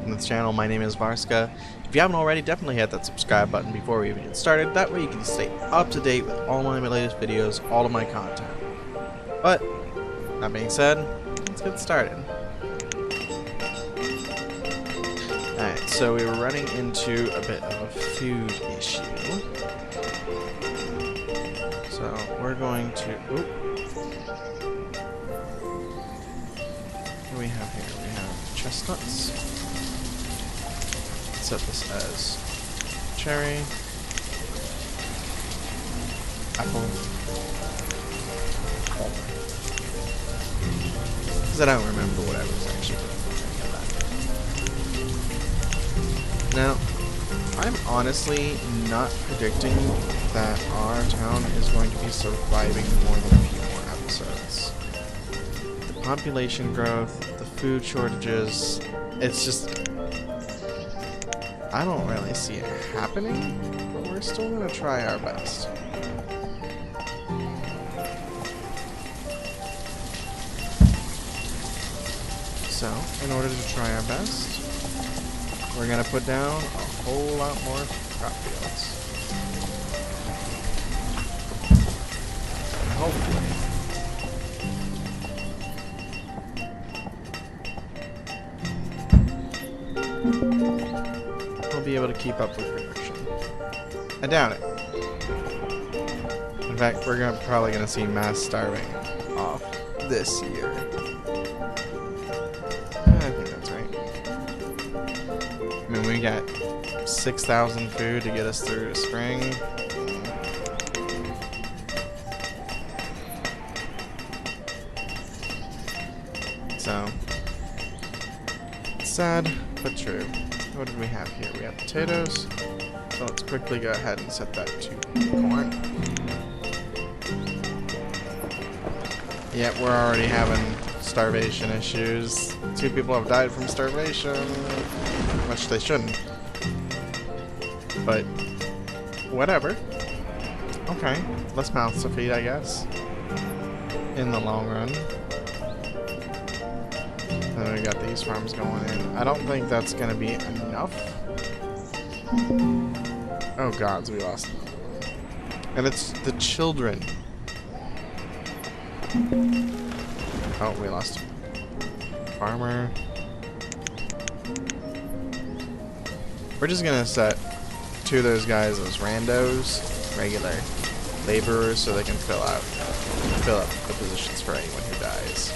welcome to the channel. My name is Varska. If you haven't already, definitely hit that subscribe button before we even get started. That way you can stay up to date with all my latest videos, all of my content. But, that being said, let's get started. Alright, so we were running into a bit of a food issue. So, we're going to... Oop. What do we have here? We have chestnuts. Let's set this as cherry, apple, almond. Because I don't remember what I was actually doing. Now, I'm honestly not predicting that our town is going to be surviving more than a few more episodes. The population growth, the food shortages, it's just... I don't really see it happening, but we're still going to try our best. So, in order to try our best, we're going to put down a whole lot more crop fields. And hopefully, we'll be able to keep up with production. I doubt it. In fact, we're probably going to see mass starving off this year. I think that's right. I mean, we got 6,000 food to get us through spring. So, sad, but true. What did we have here? We have potatoes. So let's quickly go ahead and set that to corn. Yep, we're already having starvation issues. 2 people have died from starvation, which they shouldn't. But, whatever. Okay, less mouths to feed, I guess. In the long run. Then we got these farms going in. I don't think that's going to be enough. Oh gods, we lost. And it's the children. Oh, we lost. Farmer. We're just going to set 2 of those guys as randos, regular laborers, so they can fill up the positions for anyone who dies.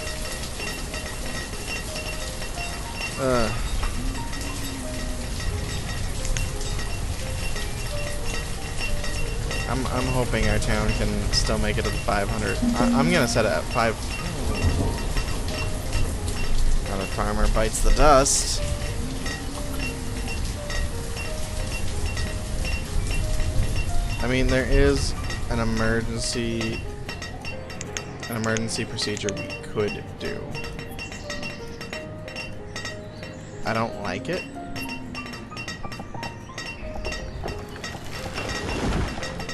I'm hoping our town can still make it to the 500. I'm gonna set it at 5. Another farmer bites the dust. I mean, there is an emergency procedure we could do. I don't like it.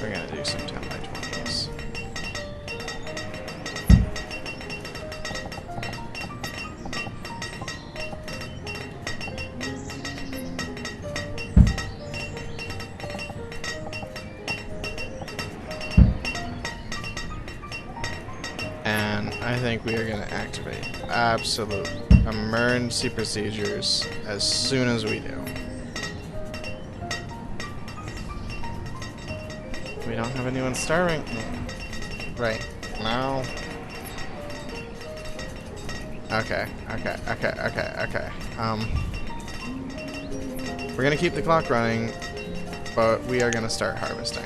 We're gonna do some 10 by 20s. And I think we are gonna activate absolute emergency procedures as soon as we do. We don't have anyone starving. Right. No. Okay. We're gonna keep the clock running, but we are gonna start harvesting.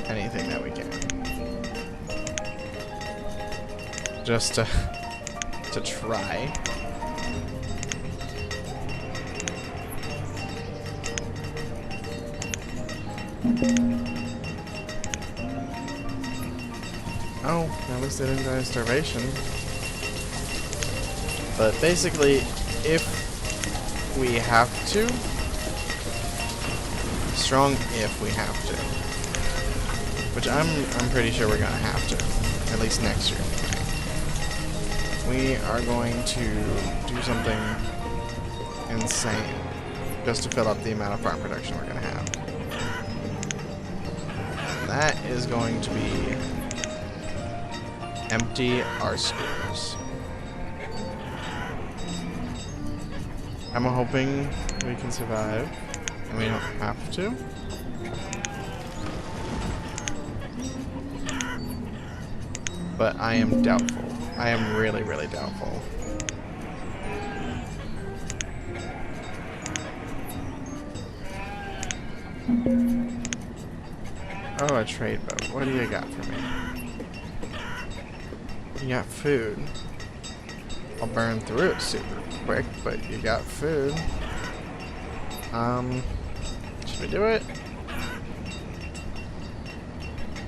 Anything that we can. Just to try. Oh, at least they didn't die of starvation. But basically, if we have to, strong if we have to, Which I'm pretty sure we're gonna have to, at least next year. We are going to do something insane just to fill up the amount of farm production we're gonna have. And that is going to be empty our schools. I'm hoping we can survive, and we don't have to. But I am doubtful. I am really, really doubtful. Oh, a trade boat. What do you got for me? You got food. I'll burn through it super quick, but you got food. Should we do it?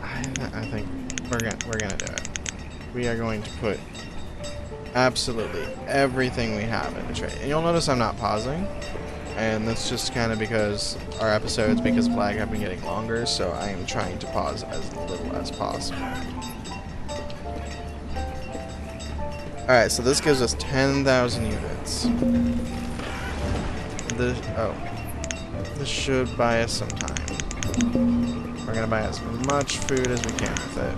I think we're gonna do it. We are going to put absolutely everything we have in the trade. And you'll notice I'm not pausing, and that's just kind of because our episodes, because of lag, have been getting longer, so I am trying to pause as little as possible. Alright, so this gives us 10,000 units. This should buy us some time. We're gonna buy as much food as we can with it.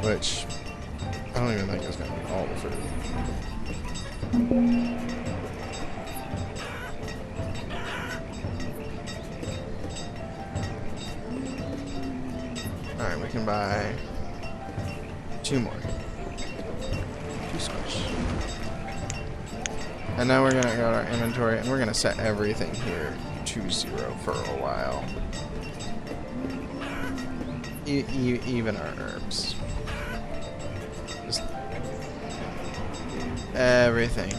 Which, I don't even think is gonna be all the food. Alright, we can buy 2 more. 2 squish. And now we're gonna go to our inventory and we're gonna set everything here to 0 for a while. Even our herbs. Just everything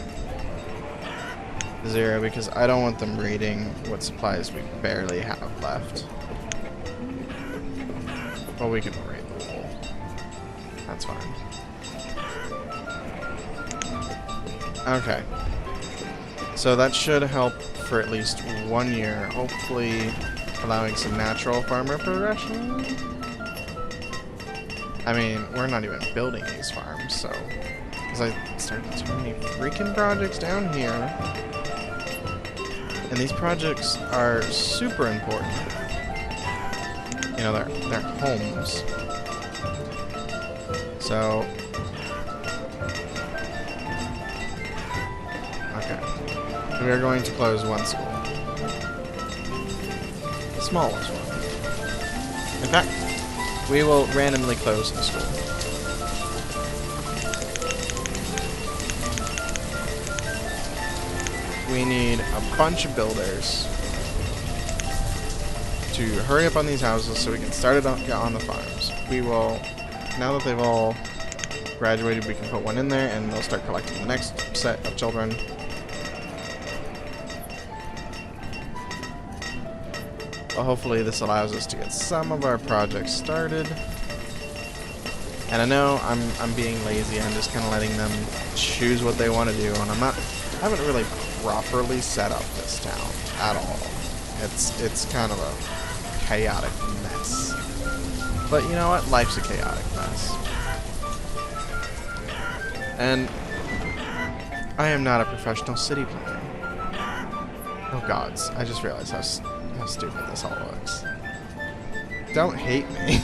0 because I don't want them reading what supplies we barely have left. Well, we can read the wool. That's fine. Okay. So that should help for at least 1 year, hopefully allowing some natural farmer progression. I mean, we're not even building these farms, so... Because I started too many freaking projects down here. And these projects are super important. You know, they're homes. So... Okay. We are going to close 1 school. The smallest one. In fact, we will randomly close a school. We need a bunch of builders to hurry up on these houses so we can start it on the farms. We will, now that they've all graduated, we can put 1 in there and they'll start collecting the next set of children. But hopefully this allows us to get some of our projects started. And I know I'm being lazy. I'm just kind of letting them choose what they want to do, and I haven't really properly set up this town at all. It's kind of a chaotic mess. But you know what? Life's a chaotic mess. And I am not a professional city planner. Oh gods, I just realized how stupid this all looks. Don't hate me.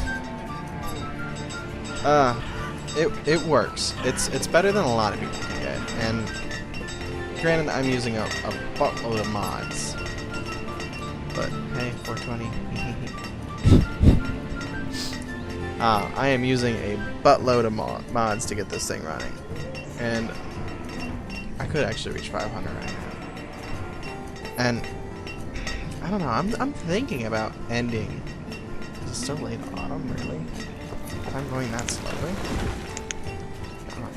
It works. It's better than a lot of people can get. And granted, I'm using a buttload of mods. But hey, 420. I am using a buttload of mods to get this thing running. And I could actually reach 500 right now. And I don't know, I'm thinking about ending. Is it still late autumn, really? If I'm going that slowly? God.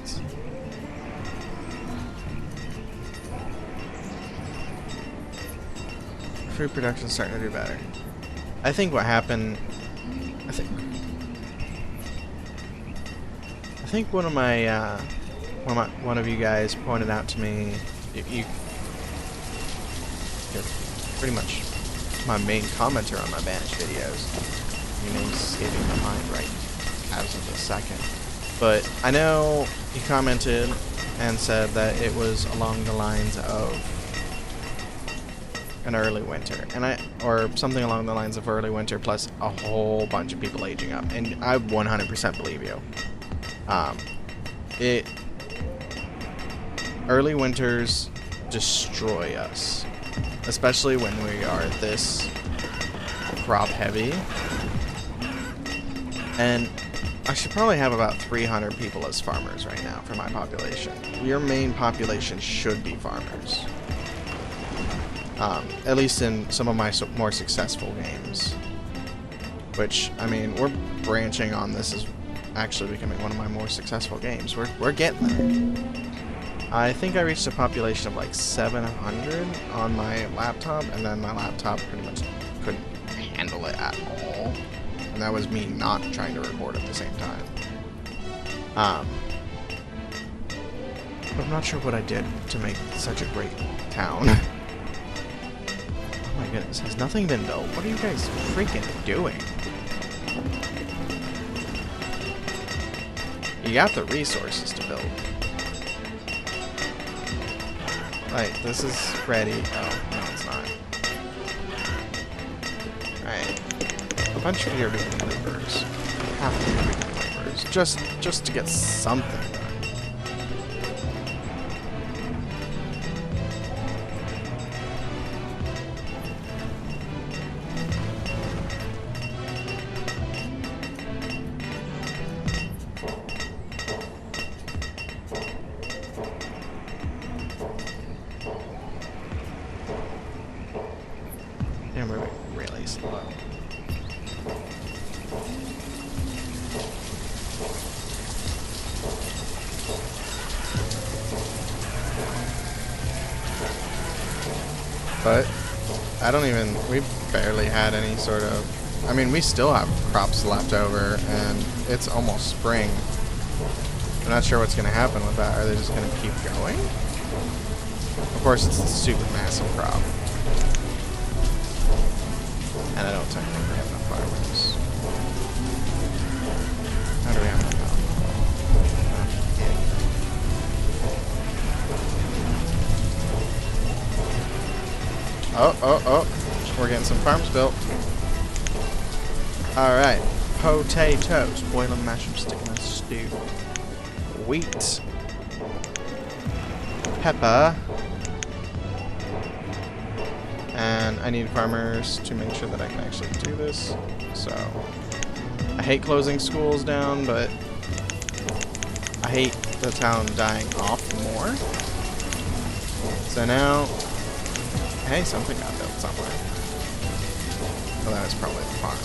Fruit production's starting to do better. I think what happened... I think one of you guys pointed out to me... You pretty much my main commenter on my Banished videos. Your name's escaping my mind right as of the second. But I know he commented and said that it was along the lines of an early winter, or something along the lines of early winter plus a whole bunch of people aging up, and I 100% believe you. Early winters destroy us, especially when we are this crop heavy. And I should probably have about 300 people as farmers right now for my population. Your main population should be farmers. At least in some of my more successful games. Which, I mean, we're branching on this as actually becoming one of my more successful games. We're getting there. I think I reached a population of like 700 on my laptop, and then my laptop pretty much couldn't handle it at all. And that was me not trying to record at the same time. But I'm not sure what I did to make such a great town. Oh my goodness, has nothing been built? What are you guys freaking doing? You got the resources to build. Right, this is ready. Oh, no, it's not. Alright. A bunch of you are doing laborers. Half of you are doing laborers. Just to get something done. They're moving really slow. But I don't even, we barely had any sort of, I mean, we still have crops left over and it's almost spring. I'm not sure what's going to happen with that. Are they just going to keep going? Of course, it's a super massive crop. And I don't technically have enough farmers. How do we have enough? Oh. We're getting some farms built. Alright. Potatoes. Boil them, mash them, stick them in a stew. Wheat. Pepper. And I need farmers to make sure that I can actually do this. So, I hate closing schools down, but I hate the town dying off more. So now, hey, something got built somewhere. Well, that was probably the farm.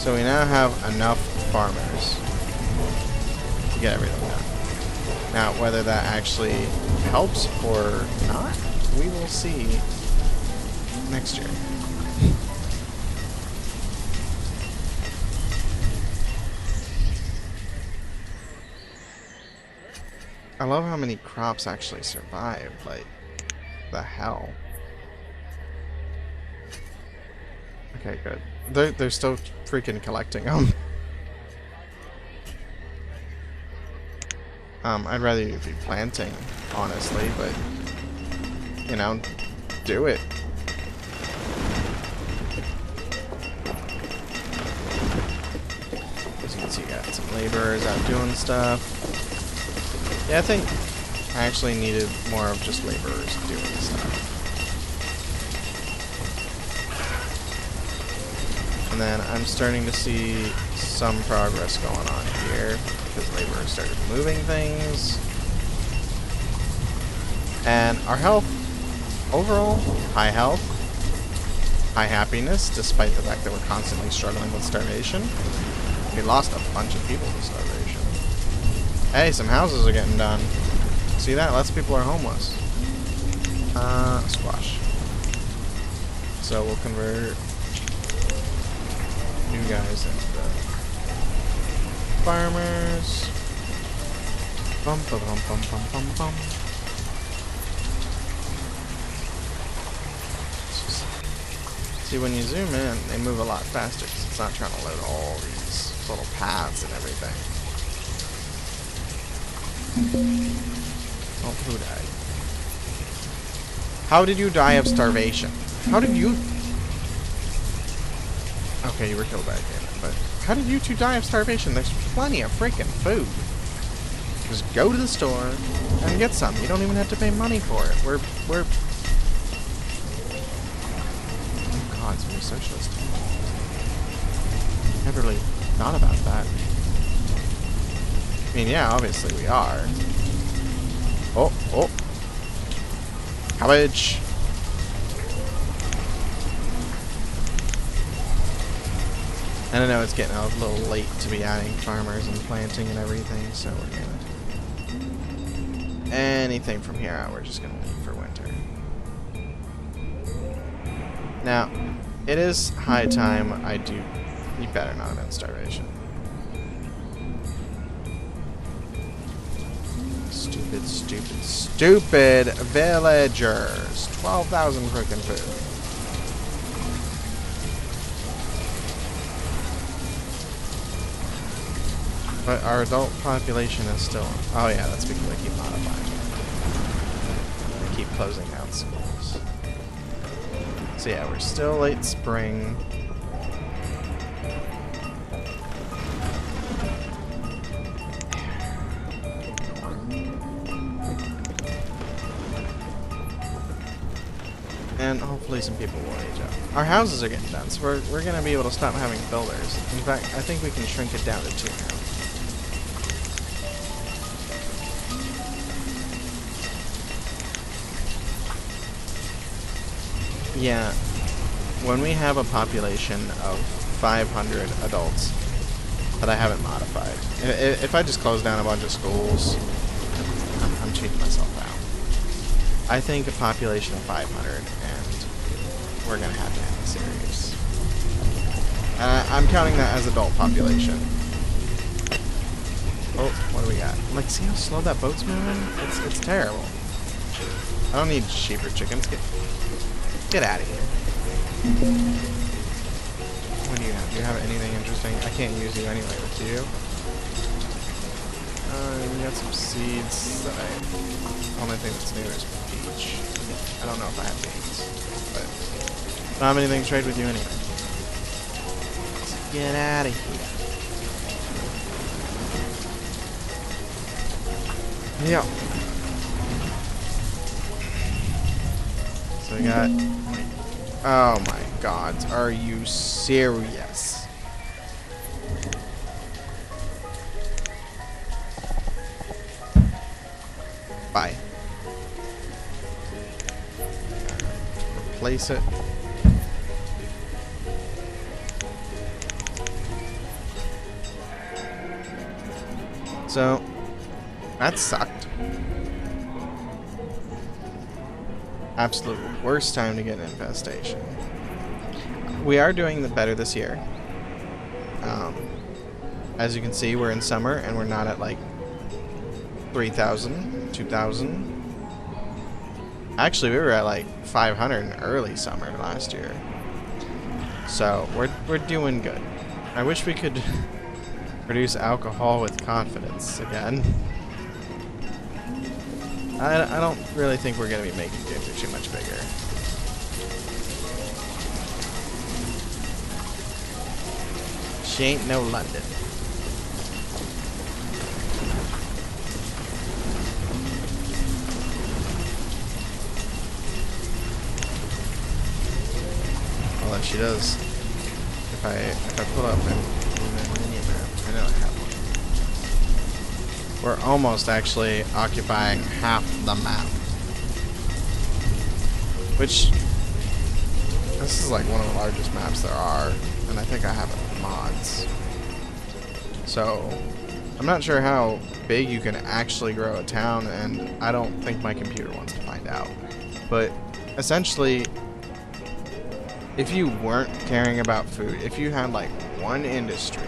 So we now have enough farmers to get everything done. Now, whether that actually helps or not, we will see next year. I love how many crops actually survived. Like, the hell? Okay, good. They're still freaking collecting them. I'd rather you be planting, honestly, but, you know, do it. As you can see, you got some laborers out doing stuff. Yeah, I think I actually needed more of just laborers doing stuff. And then I'm starting to see some progress going on here, because laborers started moving things. And our health, overall, high health, high happiness, despite the fact that we're constantly struggling with starvation. We lost a bunch of people to starvation. Hey, some houses are getting done. See that? Less people are homeless. Squash. So we'll convert new guys into the farmers. Bum, ba, bum, bum, bum, bum, bum. See, when you zoom in, they move a lot faster because it's not trying to load all these little paths and everything. Oh, who died? How did you die of starvation? How did you... Okay, you were killed by a demon, but how did you two die of starvation? There's plenty of freaking food. Just go to the store and get some. You don't even have to pay money for it. We're... Oh god, it's very socialist. Never really thought about that. I mean, yeah, obviously we are. Oh, oh. Cabbage. And I know it's getting a little late to be adding farmers and planting and everything, so we're gonna... Anything from here out, we're just gonna leave for winter. Now, it is high time I do... You better not have been starvation. Stupid, stupid, stupid villagers. 12,000 freaking food. But our adult population is still... Oh yeah, that's because they keep modifying it. They keep closing down schools. So yeah, we're still late spring. And hopefully some people will age up. Our houses are getting done, so we're going to be able to stop having builders. In fact, I think we can shrink it down to 2 now. Yeah, when we have a population of 500 adults that I haven't modified, if I just close down a bunch of schools, I'm cheating myself out. I think a population of 500, and we're gonna have to end the series. I'm counting that as adult population. Oh, what do we got? Like, see how slow that boat's moving? It's terrible. I don't need sheep or chickens. Get out of here. What do you have? Do you have anything interesting? I can't use you anyway, but do you? We got some seeds that the only thing that's new is peach. I don't know if I have beans, but I don't have anything to trade with you anyway. Let's get out of here. Yeah. So we got... Oh my god, are you serious? Bye. Replace it. So, that sucked. Absolute worst time to get an infestation. We are doing the better this year. As you can see, we're in summer and we're not at like 3,000, 2,000. Actually, we were at like 500 in early summer last year. So we're doing good. I wish we could produce alcohol with confidence again. I don't really think we're going to be making ginger too much bigger. She ain't no London. Although she does, if I pull up and mini map, I know I have one. We're almost actually occupying half the map. Which, this is like one of the largest maps there are, and I think I have it with mods. So, I'm not sure how big you can actually grow a town, and I don't think my computer wants to find out. But, essentially, if you weren't caring about food, if you had like one industry,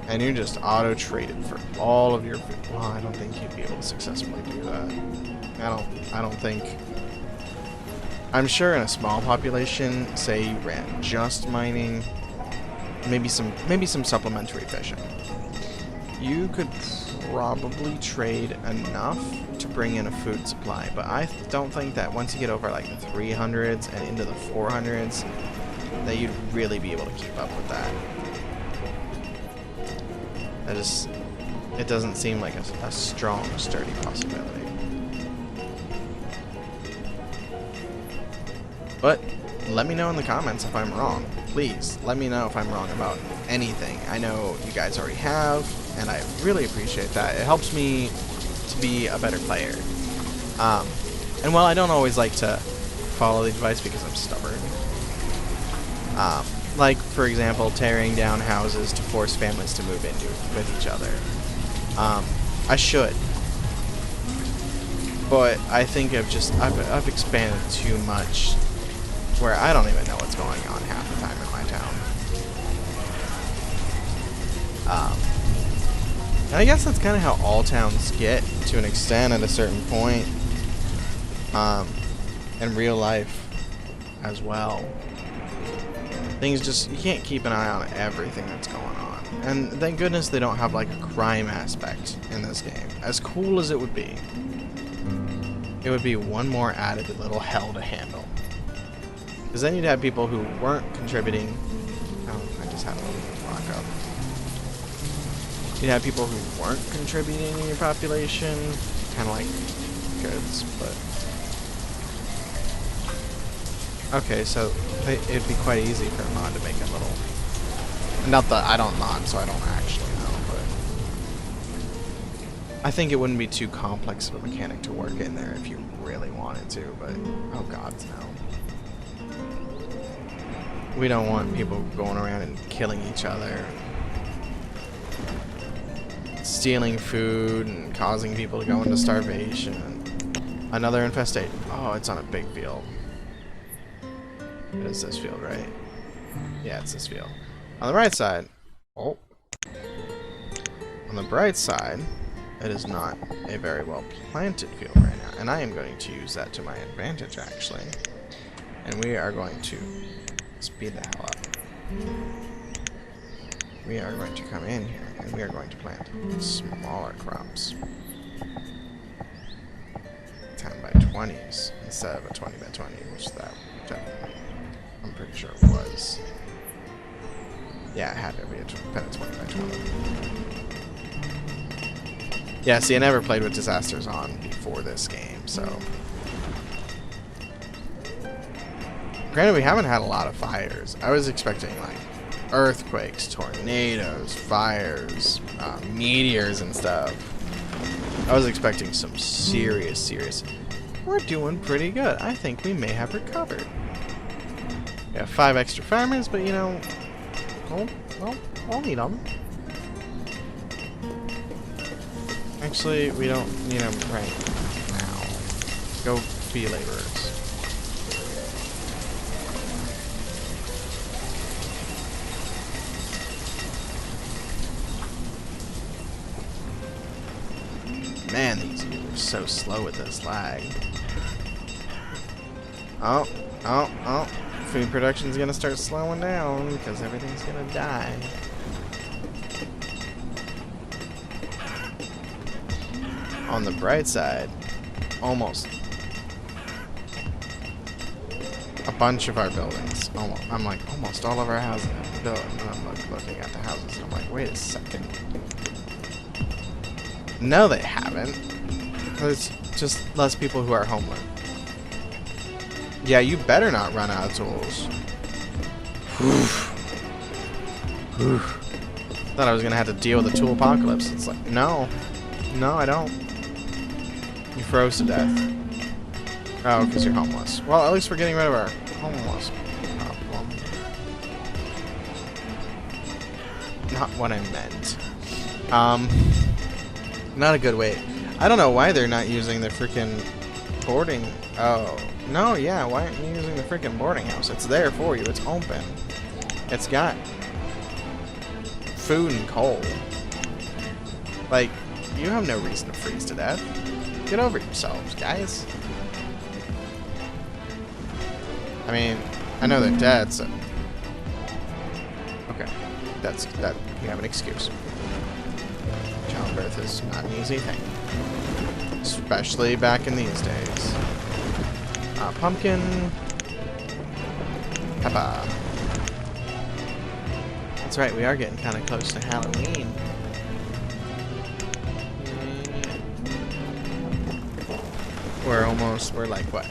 and you just auto-traded for all of your food, well, I don't think you'd be able to successfully do that. I I'm sure in a small population, say you ran just mining, maybe some supplementary fishing, you could probably trade enough to bring in a food supply. But I don't think that once you get over like the 300s and into the 400s, that you'd really be able to keep up with that. It doesn't seem like a strong, sturdy possibility. But let me know in the comments if I'm wrong. Please, let me know if I'm wrong about anything. I know you guys already have, and I really appreciate that. It helps me to be a better player. And while I don't always like to follow the advice because I'm stubborn, like, for example, tearing down houses to force families to move in with each other. I should. But I think I've expanded too much where I don't even know what's going on half the time in my town. And I guess that's kind of how all towns get to an extent at a certain point. In real life as well. Things just, you can't keep an eye on everything that's going on. And thank goodness they don't have like a crime aspect in this game. As cool as it would be one more added little hell to handle. Because then you'd have people who weren't contributing. Oh, I just had a little rock up. You'd have people who weren't contributing in your population, kind of like goods, but... Okay, so it'd be quite easy for a mod to make a little... Not that I don't mod, so I don't actually know, but... I think it wouldn't be too complex of a mechanic to work in there if you really wanted to, but... Oh god, no. We don't want people going around and killing each other. Stealing food and causing people to go into starvation. Another infestation. Oh, it's on a big field. It is this field, right? Yeah, it's this field. On the right side, oh. On the bright side, it is not a very well planted field right now. And I am going to use that to my advantage, actually. And we are going to speed the hell up. We are going to come in here, and we are going to plant smaller crops. 10 by 20s instead of a 20 by 20, which that definitely, I'm pretty sure it was. Yeah, it had to be a 20 by 20. Yeah, see, I never played with disasters on before this game, so... Granted, we haven't had a lot of fires. I was expecting, like, earthquakes, tornadoes, fires, meteors and stuff. I was expecting some serious... We're doing pretty good. I think we may have recovered. We have 5 extra farmers, but, you know... We'll need them. Actually, we don't need them right now. Go be laborers. Man, these users are so slow with this lag. Oh. Food production's gonna start slowing down because everything's gonna die. On the bright side, almost a bunch of our buildings, almost all of our houses have been built. And I'm looking at the houses and I'm like, wait a second. No, they haven't. There's just less people who are homeless. Yeah, you better not run out of tools. Oof. Thought I was gonna have to deal with the tool apocalypse. It's like, no, I don't. You froze to death. Oh, because you're homeless. Well, at least we're getting rid of our homeless problem. Not what I meant. Not a good way. I don't know why they're not using the freaking boarding. Oh. No, yeah, why aren't you using the freaking boarding house? It's there for you. It's open. It's got food and coal. Like, you have no reason to freeze to death. Get over yourselves, guys. I mean, I know they're dead, so... Okay. That you have an excuse. Childbirth is not an easy thing. Especially back in these days. Pumpkin... Peppa. That's right, we are getting kind of close to Halloween. We're like, what?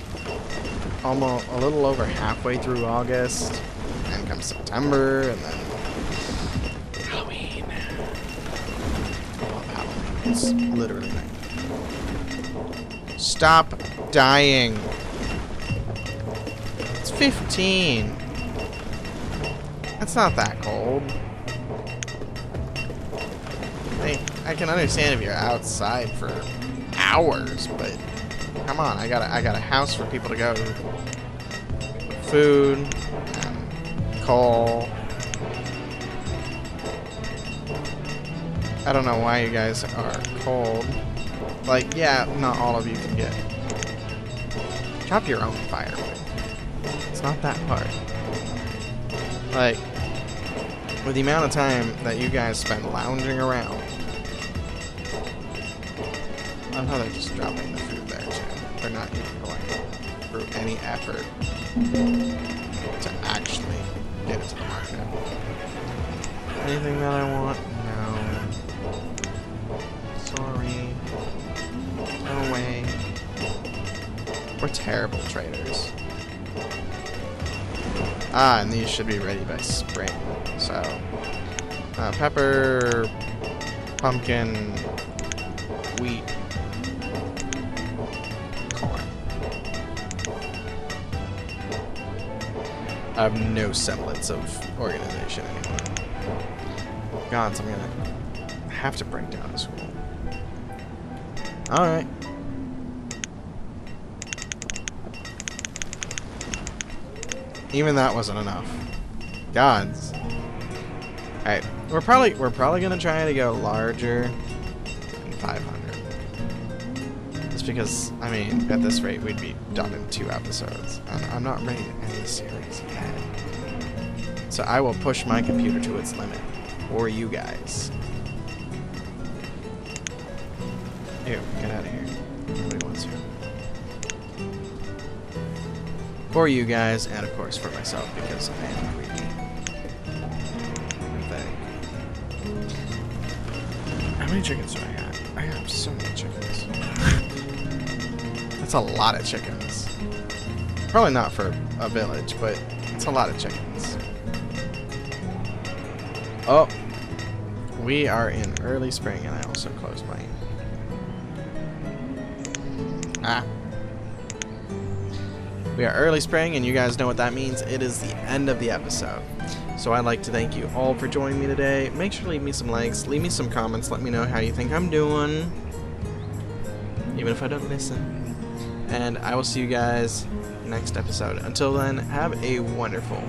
Almost a little over halfway through August. And comes September, and then Halloween. I love Halloween. It's literally like... Stop dying. It's 15. That's not that cold. I can understand if you're outside for hours, but come on, I got a house for people to go to. Food and coal. I don't know why you guys are cold. Like, yeah, not all of you can get. Chop your own firewood. It's not that hard. Like, with the amount of time that you guys spend lounging around. I know they're just dropping the food there too. They're not even going through any effort to actually get it to the market. Anything that I want? No. Sorry. No way. We're terrible traders. Ah, and these should be ready by spring. So, pepper, pumpkin, wheat, corn. I have no semblance of organization anymore. God, so I'm gonna have to break down this rule. Alright. Even that wasn't enough. Gods. Alright, we're probably gonna try to go larger than 500. Just because, I mean, at this rate we'd be done in 2 episodes. I'm not ready to end the series yet. So I will push my computer to its limit. For you guys. Ew, get out of here. Nobody wants you. For you guys, and of course for myself, because I am greedy. How many chickens do I got? I have so many chickens. That's a lot of chickens. Probably not for a village, but it's a lot of chickens. Oh! We are in early spring, and I also closed my... We are early spring, and you guys know what that means. It is the end of the episode. So I'd like to thank you all for joining me today. Make sure to leave me some likes, leave me some comments, let me know how you think I'm doing. Even if I don't listen. And I will see you guys next episode. Until then, have a wonderful